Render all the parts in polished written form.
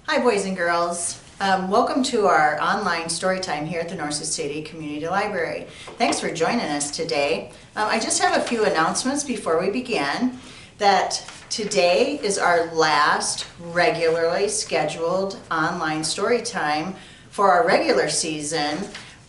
Hi boys and girls. Welcome to our online story time here at the North City Community Library. Thanks for joining us today. I just have a few announcements before we begin. That today is our last regularly scheduled online story time for our regular season.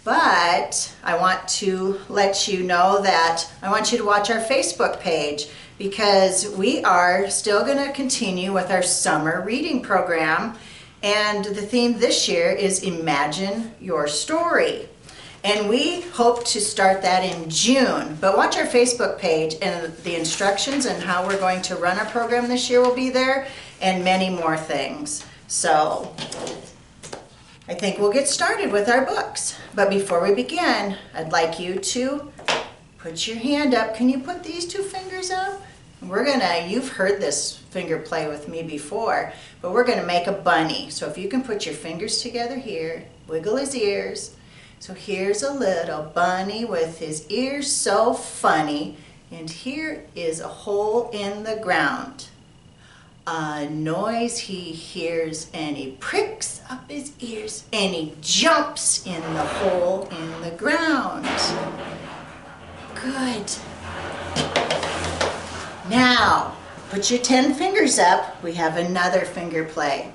But I want to let you know that I want you to watch our Facebook page because we are still going to continue with our summer reading program. And the theme this year is Imagine Your Story. And we hope to start that in June. But watch our Facebook page and the instructions and how we're going to run our program this year will be there and many more things. So I think we'll get started with our books. But before we begin, I'd like you to put your hand up. Can you put these two fingers up? You've heard this finger play with me before, but we're gonna make a bunny. So if you can put your fingers together here, wiggle his ears. So here's a little bunny with his ears so funny, and here is a hole in the ground. A noise he hears, and he pricks up his ears, and he jumps in the hole in the ground. Good. Now, put your 10 fingers up. We have another finger play.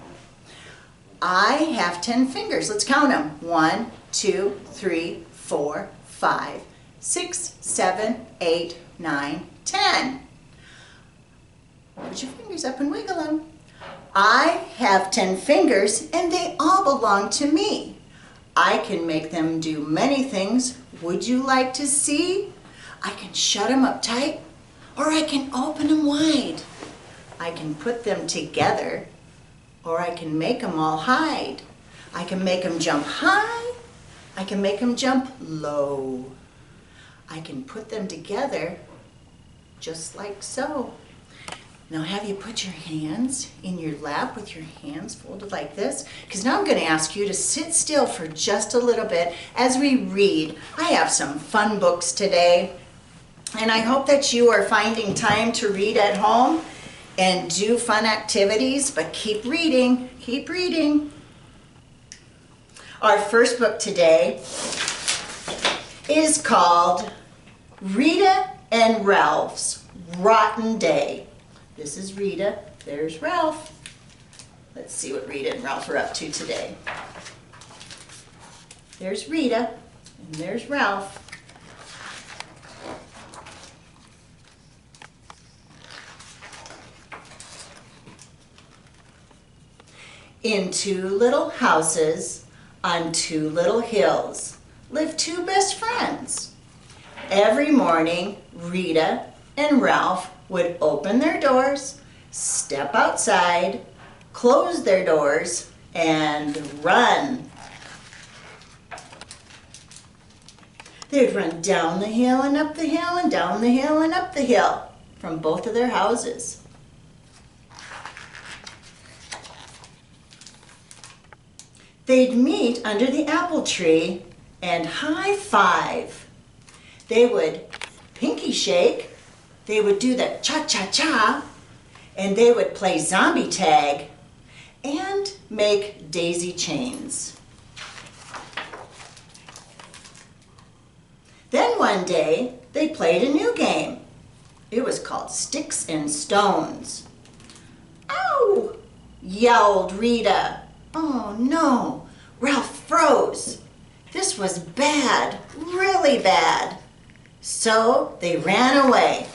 I have 10 fingers. Let's count them. 1, 2, 3, 4, 5, 6, 7, 8, 9, 10. Put your fingers up and wiggle them. I have 10 fingers and they all belong to me. I can make them do many things. Would you like to see? I can shut them up tight, or I can open them wide. I can put them together, or I can make them all hide. I can make them jump high. I can make them jump low. I can put them together just like so. Now have you put your hands in your lap with your hands folded like this? Because now I'm going to ask you to sit still for just a little bit as we read. I have some fun books today. And I hope that you are finding time to read at home and do fun activities, but keep reading, keep reading. Our first book today is called Rita and Ralph's Rotten Day. This is Rita, there's Ralph. Let's see what Rita and Ralph are up to today. There's Rita and there's Ralph. In two little houses on two little hills lived two best friends. Every morning, Rita and Ralph would open their doors, step outside, close their doors, and run. They'd run down the hill and up the hill and down the hill and up the hill from both of their houses. They'd meet under the apple tree and high five. They would pinky shake, they would do the cha-cha-cha, and they would play zombie tag and make daisy chains. Then one day, they played a new game. It was called Sticks and Stones. "Ow!" yelled Rita. Oh no, Ralph froze. This was bad, really bad. So they ran away.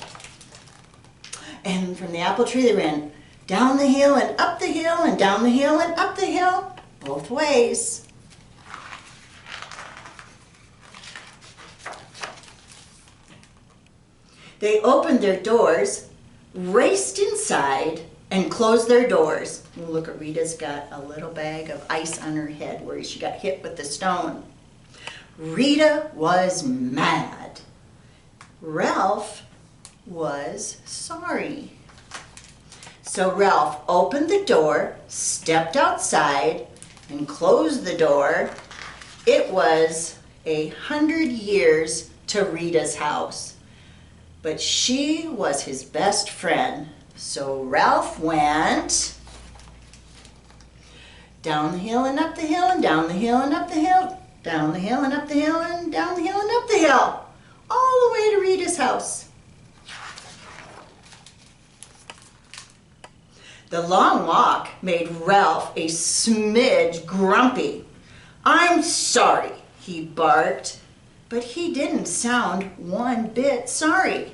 And from the apple tree they ran down the hill and up the hill and down the hill and up the hill, both ways. They opened their doors, raced inside, and closed their doors. Look at Rita's got a little bag of ice on her head where she got hit with the stone. Rita was mad. Ralph was sorry. So Ralph opened the door, stepped outside, and closed the door. It was 100 years to Rita's house, but she was his best friend. So Ralph went Down the hill and up the hill and down the hill and up the hill. Down the hill and up the hill and down the hill and up the hill. All the way to Rita's house. The long walk made Ralph a smidge grumpy. "I'm sorry," he barked, but he didn't sound one bit sorry.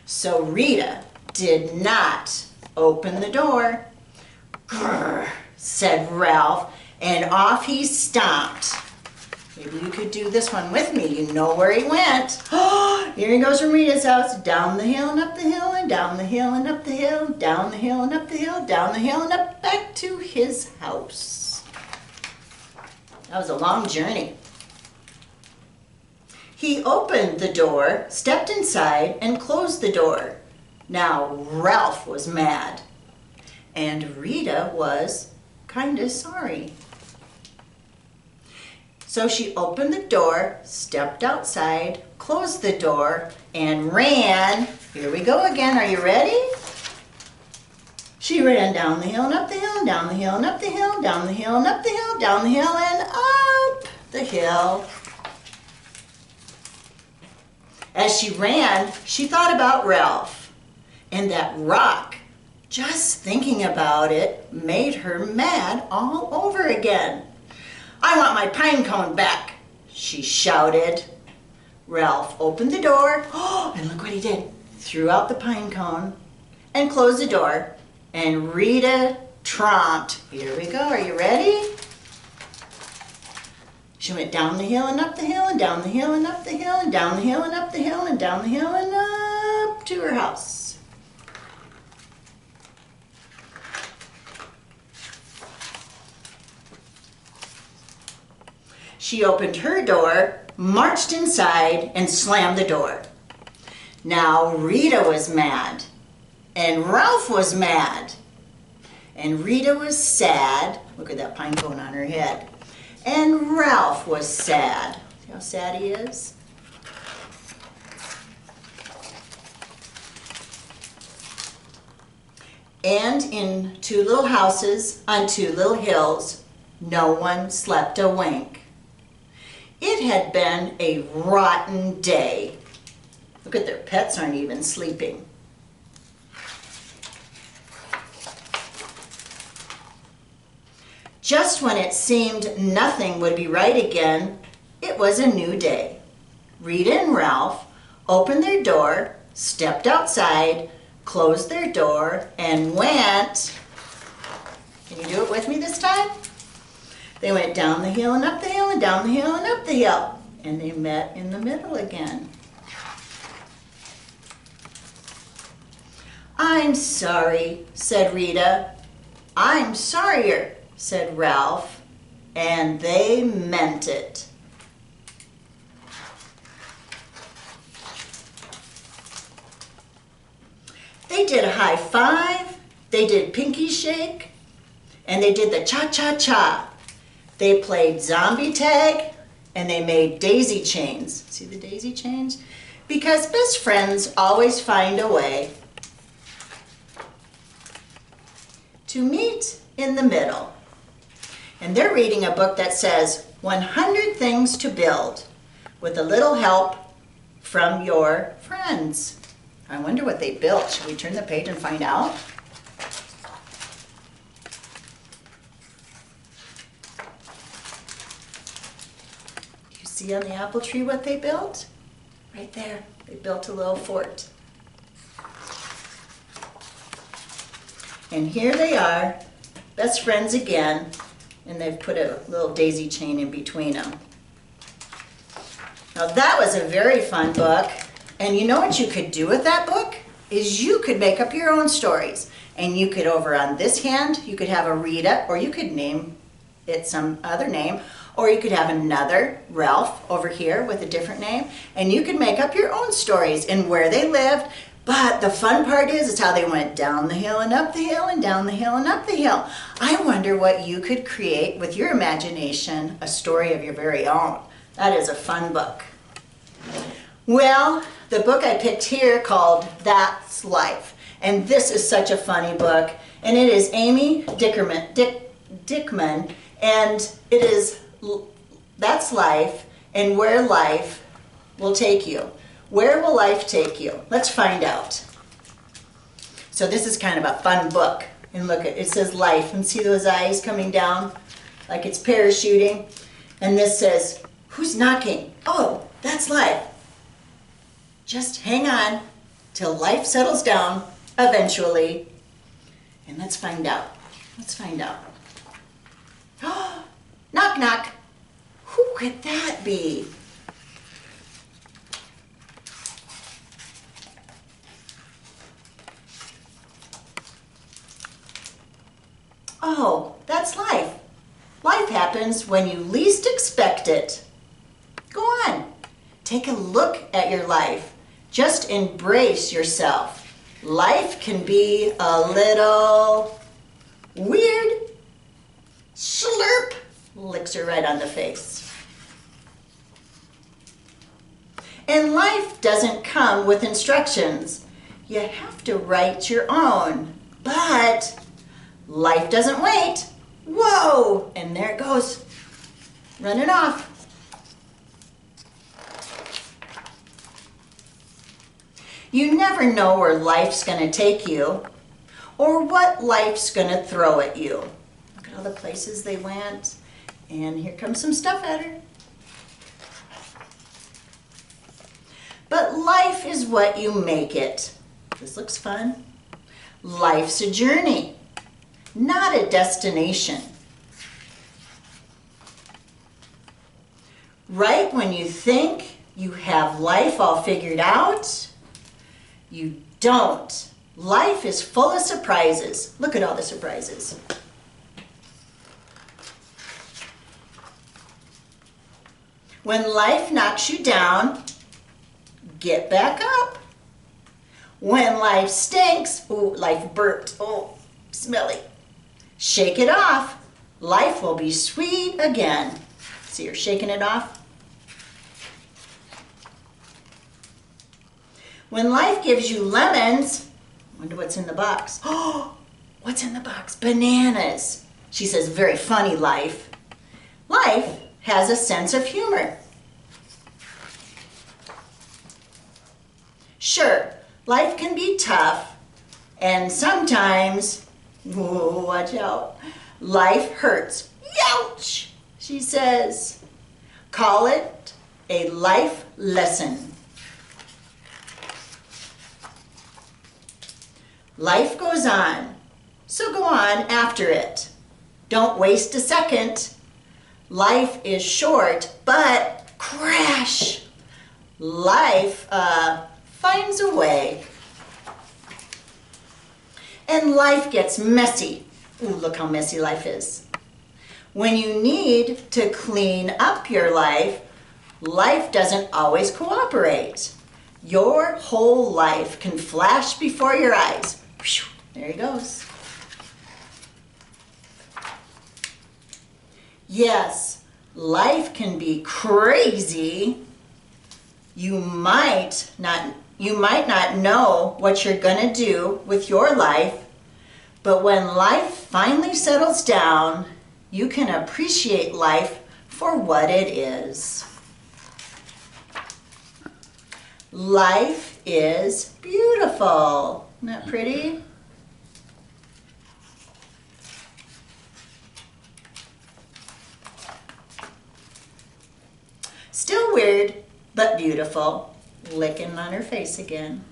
So Rita did not open the door. "Grr," said Ralph, and off he stomped. Maybe you could do this one with me. You know where he went. Oh, here he goes from Rita's house. Down the hill and up the hill and down the hill and up the hill. Down the hill and up the hill, down the hill and up back to his house. That was a long journey. He opened the door, stepped inside, and closed the door. Now Ralph was mad, and Rita was kind of sorry. So she opened the door, stepped outside, closed the door, and ran. Here we go again. Are you ready? She ran down the hill and up the hill, down the hill and up the hill, down the hill and up the hill, down the hill and up the hill. As she ran, she thought about Ralph and that rock. Just thinking about it made her mad all over again. "I want my pine cone back," she shouted. Ralph opened the door, and look what he did. Threw out the pine cone and closed the door, and Rita tromped. Here we go, are you ready? She went down the hill and up the hill and down the hill and up the hill and down the hill and up the hill and down the hill and up to her house. She opened her door, marched inside, and slammed the door. Now Rita was mad, and Ralph was mad, and Rita was sad. Look at that pine cone on her head. And Ralph was sad. See how sad he is? And in two little houses on two little hills, no one slept a wink. It had been a rotten day. Look at their pets aren't even sleeping. Just when it seemed nothing would be right again, it was a new day. Rita and Ralph opened their door, stepped outside, closed their door, and went, can you do it with me this time? They went down the hill and up the hill and down the hill and up the hill. And they met in the middle again. "I'm sorry," said Rita. "I'm sorrier," said Ralph. And they meant it. They did a high five, they did pinky shake, and they did the cha-cha-cha. They played zombie tag, and they made daisy chains. See the daisy chains? Because best friends always find a way to meet in the middle. And they're reading a book that says 100 Things to Build with a little help from your friends. I wonder what they built. Should we turn the page and find out? See on the apple tree what they built? Right there. They built a little fort. And here they are, best friends again, and they've put a little daisy chain in between them. Now that was a very fun book, and you know what you could do with that book? Is you could make up your own stories. And you could, over on this hand, you could have a Rita, or you could name it some other name, or you could have another Ralph over here with a different name, and you could make up your own stories and where they lived. But the fun part is how they went down the hill and up the hill and down the hill and up the hill. I wonder what you could create with your imagination, a story of your very own. That is a fun book. Well, the book I picked here called That's Life. And this is such a funny book. And it is Ame Dyckman. Dyckman, and it is, that's life and where life will take you. Where will life take you? Let's find out. So this is kind of a fun book. And look, it says life, and see those eyes coming down like it's parachuting? And this says, who's knocking? Oh, that's life. Just hang on till life settles down eventually. And let's find out. Let's find out. Knock, knock. Who could that be? Oh, that's life. Life happens when you least expect it. Go on. Take a look at your life. Just embrace yourself. Life can be a little weird. Slurp. Licks her right on the face. And life doesn't come with instructions. You have to write your own. But life doesn't wait. Whoa! And there it goes. Running off. You never know where life's going to take you or what life's going to throw at you. Look at all the places they went. And here comes some stuff at her. But life is what you make it. This looks fun. Life's a journey, not a destination. Right when you think you have life all figured out, you don't. Life is full of surprises. Look at all the surprises. When life knocks you down, get back up. When life stinks, ooh, life burped, oh, smelly. Shake it off. Life will be sweet again. See her shaking it off? When life gives you lemons, wonder what's in the box. Oh, what's in the box? Bananas. She says, very funny, life. Life has a sense of humor. Sure, life can be tough, and sometimes, whoa, watch out, life hurts. Youch, she says. Call it a life lesson. Life goes on, so go on after it. Don't waste a second. Life is short, but crash. Life finds a way. And life gets messy. Ooh, look how messy life is. When you need to clean up your life, life doesn't always cooperate. Your whole life can flash before your eyes. There he goes. Yes, life can be crazy. You might not know what you're going to do with your life, but when life finally settles down, you can appreciate life for what it is. Life is beautiful. Isn't that pretty? Still weird, but beautiful. Licking on her face again.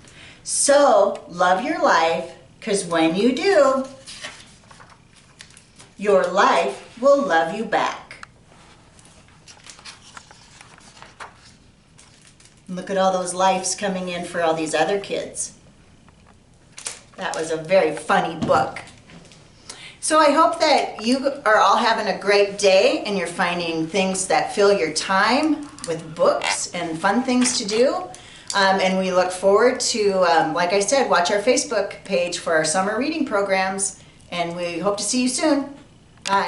So, love your life, because when you do, your life will love you back. Look at all those lives coming in for all these other kids. That was a very funny book. So I hope that you are all having a great day and you're finding things that fill your time with books and fun things to do. And we look forward to, like I said, watch our Facebook page for our summer reading programs. And we hope to see you soon. Bye.